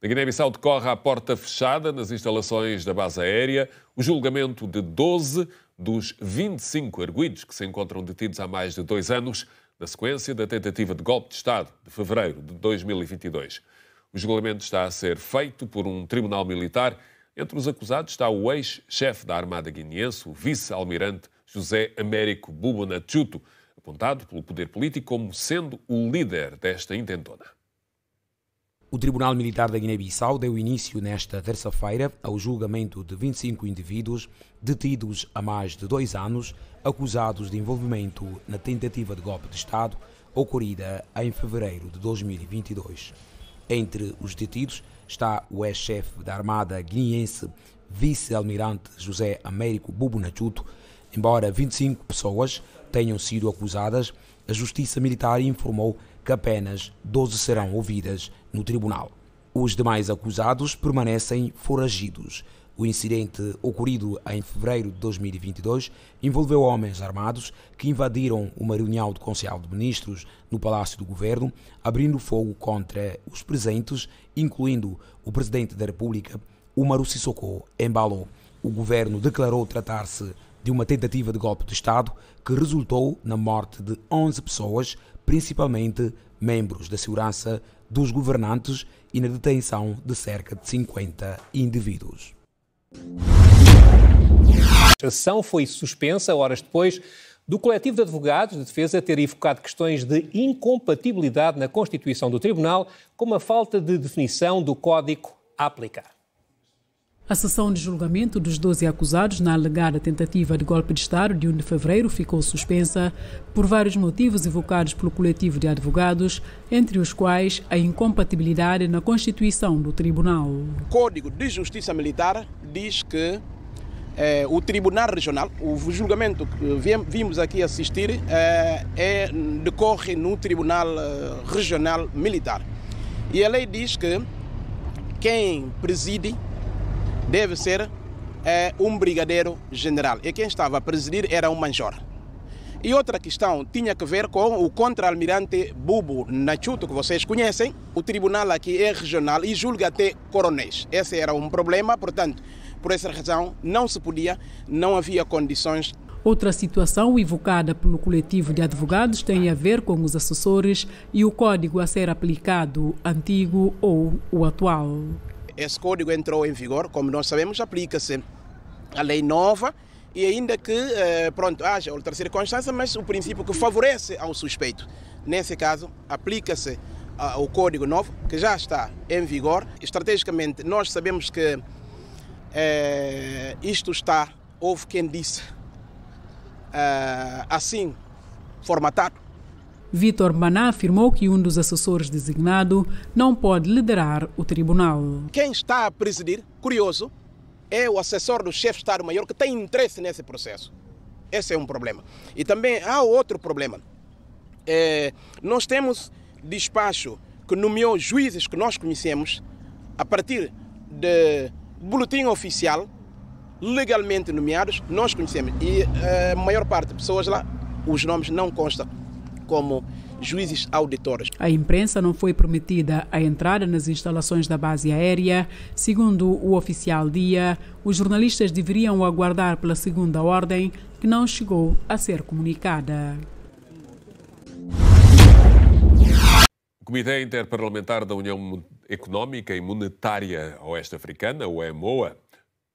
Na Guiné-Bissau decorre à porta fechada nas instalações da base aérea o julgamento de 12 dos 25 arguidos que se encontram detidos há mais de 2 anos, na sequência da tentativa de golpe de Estado de fevereiro de 2022. O julgamento está a ser feito por um tribunal militar. Entre os acusados está o ex-chefe da Armada guineense, o vice-almirante José Américo Bubuna Tchuto, apontado pelo poder político como sendo o líder desta intentona. O Tribunal Militar da Guiné-Bissau deu início nesta terça-feira ao julgamento de 25 indivíduos detidos há mais de 2 anos, acusados de envolvimento na tentativa de golpe de Estado ocorrida em fevereiro de 2022. Entre os detidos está o ex-chefe da Armada guineense, vice-almirante José Américo Bubuna Tchuto. Embora 25 pessoas tenham sido acusadas, a Justiça Militar informou que apenas 12 serão ouvidas no tribunal. Os demais acusados permanecem foragidos. O incidente ocorrido em fevereiro de 2022 envolveu homens armados que invadiram uma reunião do Conselho de Ministros no Palácio do Governo, abrindo fogo contra os presentes, incluindo o Presidente da República, Umaru Sissoko Embalo. O governo declarou tratar-se de uma tentativa de golpe de Estado que resultou na morte de 11 pessoas, principalmente membros da segurança dos governantes, e na detenção de cerca de 50 indivíduos. A sessão foi suspensa horas depois do coletivo de advogados de defesa ter evocado questões de incompatibilidade na Constituição do Tribunal com a falta de definição do código a aplicar. A sessão de julgamento dos 12 acusados na alegada tentativa de golpe de Estado de 1 de fevereiro ficou suspensa por vários motivos evocados pelo coletivo de advogados, entre os quais a incompatibilidade na Constituição do Tribunal. O Código de Justiça Militar diz que o Tribunal Regional, o julgamento que vimos aqui assistir, decorre no Tribunal Regional Militar. E a lei diz que quem preside deve ser um brigadeiro general. E quem estava a presidir era um major. E outra questão tinha que ver com o contra-almirante Bubuna Tchuto, que vocês conhecem. O tribunal aqui é regional e julga até coronéis. Esse era um problema, portanto, por essa razão não se podia, não havia condições. Outra situação evocada pelo coletivo de advogados tem a ver com os assessores e o código a ser aplicado, antigo ou o atual. Esse código entrou em vigor, como nós sabemos, aplica-se a lei nova e ainda que, haja outra circunstância, mas o princípio que favorece ao suspeito. Nesse caso, aplica-se o código novo, que já está em vigor. Estrategicamente, nós sabemos que houve quem disse, assim, formatado. Vítor Maná afirmou que um dos assessores designado não pode liderar o tribunal. Quem está a presidir, curioso, é o assessor do chefe de Estado-Maior que tem interesse nesse processo. Esse é um problema. E também há outro problema. Nós temos despacho que nomeou juízes que nós conhecemos a partir de boletim oficial, legalmente nomeados, nós conhecemos. E a maior parte de pessoas lá, os nomes não constam como juízes auditores. A imprensa não foi permitida a entrada nas instalações da base aérea. Segundo o oficial Dia, os jornalistas deveriam aguardar pela segunda ordem, que não chegou a ser comunicada. O Comitê Interparlamentar da União Económica e Monetária Oeste-Africana, o EMOA,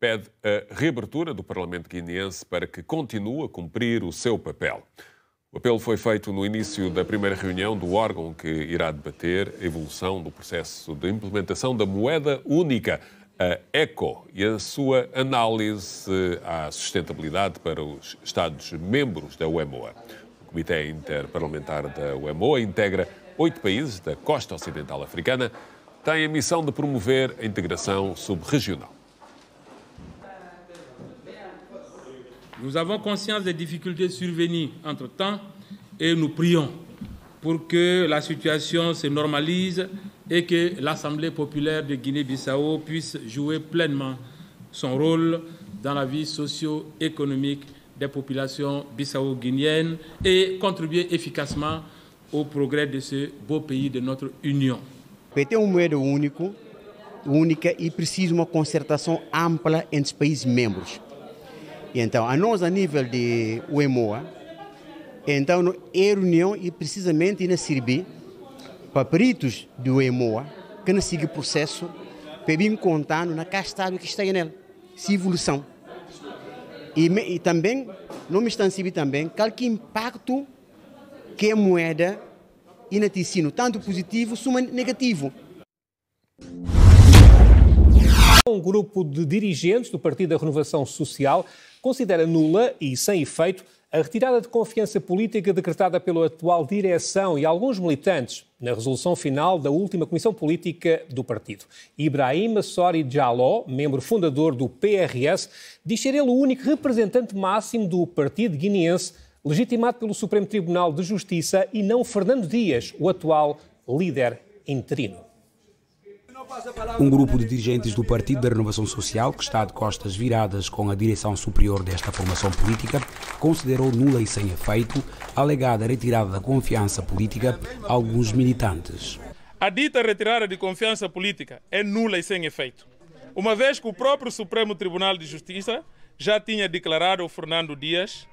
pede a reabertura do Parlamento guineense para que continue a cumprir o seu papel. O apelo foi feito no início da primeira reunião do órgão que irá debater a evolução do processo de implementação da moeda única, a ECO, e a sua análise à sustentabilidade para os Estados-membros da UEMOA. O Comitê Interparlamentar da UEMOA integra 8 países da costa ocidental africana, tem a missão de promover a integração sub-regional. Nous avons conscience des difficultés survenues entre-temps et nous prions pour que la situation se normalise et que l'Assemblée populaire de Guinée-Bissau puisse jouer pleinement son rôle dans la vie socio-économique des populations bissau-guinéennes et contribuer efficacement au progrès de ce beau pays de notre União. Para ter moeda único, única e precisa de uma concertação ampla entre os países membros. E então, a nós, a nível de UEMOA, então, a reunião e precisamente na servir para peritos do UEMOA que não seguem o processo para vir contando na estado que está nele, se evolução. E também, não me estão sabendo também, qual que impacto que a moeda e na ensino, tanto positivo como negativo. Um grupo de dirigentes do Partido da Renovação Social considera nula e sem efeito a retirada de confiança política decretada pela atual direção e alguns militantes na resolução final da última Comissão Política do partido. Ibrahim Sori Diallo, membro fundador do PRS, diz ser ele o único representante máximo do partido guineense, legitimado pelo Supremo Tribunal de Justiça e não Fernando Dias, o atual líder interino. Um grupo de dirigentes do Partido da Renovação Social, que está de costas viradas com a direção superior desta formação política, considerou nula e sem efeito a alegada retirada da confiança política a alguns militantes. A dita retirada de confiança política é nula e sem efeito, uma vez que o próprio Supremo Tribunal de Justiça já tinha declarado ao Fernando Dias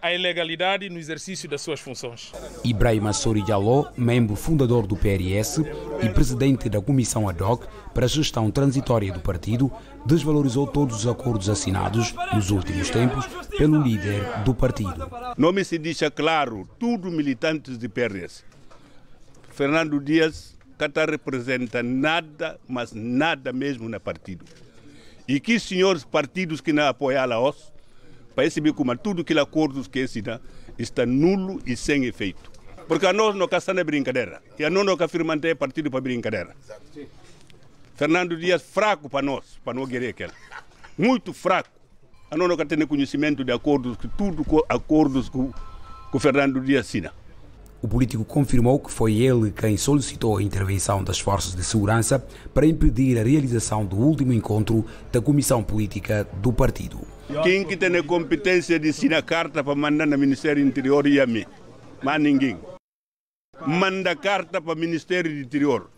a ilegalidade no exercício das suas funções. Ibrahim Sori Diallo, membro fundador do PRS e presidente da Comissão Ad hoc para a Gestão Transitória do partido, desvalorizou todos os acordos assinados nos últimos tempos pelo líder do partido. Não me se deixa claro, tudo militantes do PRS. Fernando Dias não representa nada, mas nada mesmo no partido. E que senhores partidos que não apoiam a OS, para perceber como tudo aquele acordo que está nulo e sem efeito. Porque a nós não está brincadeira. E a nós não afirmamos que partido para brincadeira. Fernando Dias fraco para nós querer aquele. Muito fraco. A nós não temos conhecimento de acordos, tudo acordos que o Fernando Dias assina. O político confirmou que foi ele quem solicitou a intervenção das forças de segurança para impedir a realização do último encontro da Comissão Política do partido. Quem que tem a competência de assinar carta para mandar no Ministério do Interior e a mim? Mas ninguém. Manda carta para o Ministério do Interior.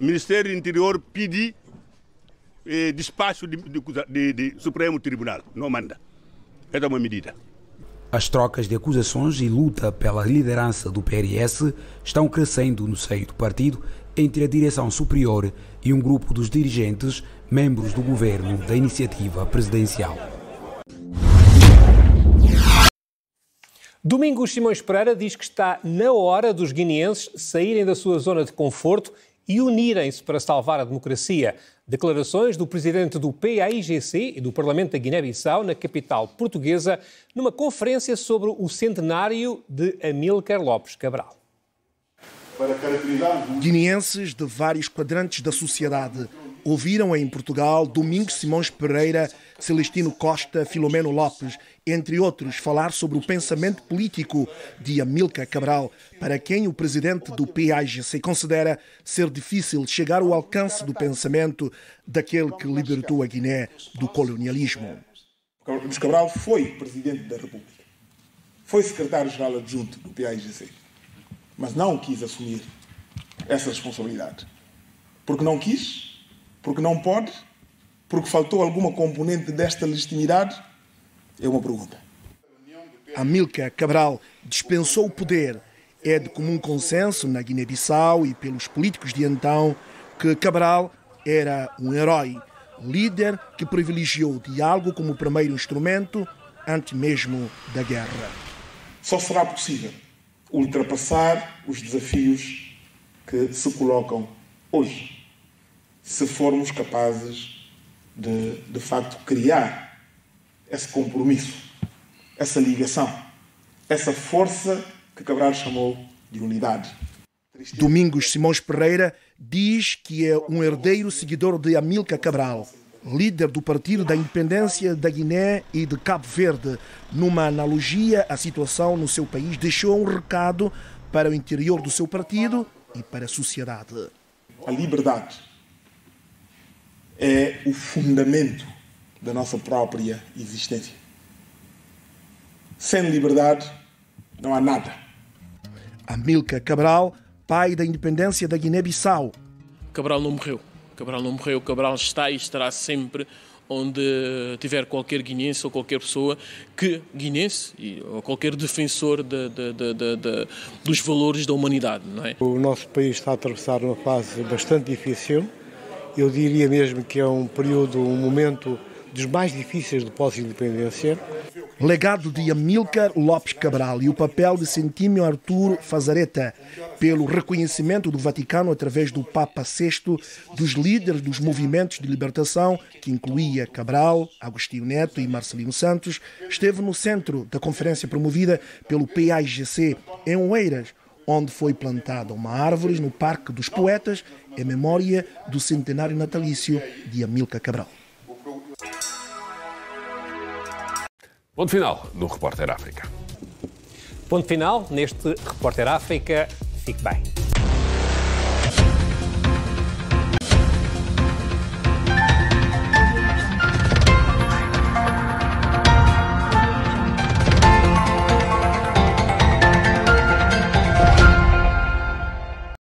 O Ministério do Interior pede despacho de Supremo Tribunal. Não manda. Essa é uma medida. As trocas de acusações e luta pela liderança do PRS estão crescendo no seio do partido entre a direção superior e um grupo dos dirigentes, membros do governo da iniciativa presidencial. Domingos Simões Pereira diz que está na hora dos guineenses saírem da sua zona de conforto e unirem-se para salvar a democracia. Declarações do presidente do PAIGC e do Parlamento da Guiné-Bissau, na capital portuguesa, numa conferência sobre o centenário de Amílcar Lopes Cabral. Guineenses de vários quadrantes da sociedade ouviram em Portugal Domingos Simões Pereira, Celestino Costa, Filomeno Lopes, entre outros, falar sobre o pensamento político de Amílcar Cabral, para quem o presidente do PAIGC considera ser difícil chegar ao alcance do pensamento daquele que libertou a Guiné do colonialismo. Domingos Cabral foi presidente da República, foi secretário-geral adjunto do PAIGC, mas não quis assumir essa responsabilidade. Porque não quis, porque não pode, porque faltou alguma componente desta legitimidade? É uma pergunta. Amílcar Cabral dispensou o poder. É de comum consenso na Guiné-Bissau e pelos políticos de então que Cabral era um herói, líder que privilegiou o diálogo como primeiro instrumento antes mesmo da guerra. Só será possível ultrapassar os desafios que se colocam hoje, se formos capazes de facto, criar esse compromisso, essa ligação, essa força que Cabral chamou de unidade. Domingos Simões Pereira diz que é um herdeiro seguidor de Amílcar Cabral, líder do Partido da Independência da Guiné e de Cabo Verde. Numa analogia à situação no seu país, deixou um recado para o interior do seu partido e para a sociedade. A liberdade é o fundamento da nossa própria existência. Sem liberdade, não há nada. Amílcar Cabral, pai da independência da Guiné-Bissau. Cabral não morreu. Cabral não morreu, Cabral está e estará sempre onde tiver qualquer guineense ou qualquer pessoa guineense ou qualquer defensor dos valores da humanidade, não é? O nosso país está a atravessar uma fase bastante difícil. Eu diria mesmo que é um momento dos mais difíceis do pós-independência. Legado de Amílcar Lopes Cabral e o papel de Centímio Arturo Fazareta pelo reconhecimento do Vaticano através do Papa VI dos líderes dos movimentos de libertação, que incluía Cabral, Agostinho Neto e Marcelino Santos, esteve no centro da conferência promovida pelo PAIGC em Oeiras, onde foi plantada uma árvore no Parque dos Poetas em memória do centenário natalício de Amílcar Cabral. Ponto final no Repórter África. Ponto final neste Repórter África. Fique bem.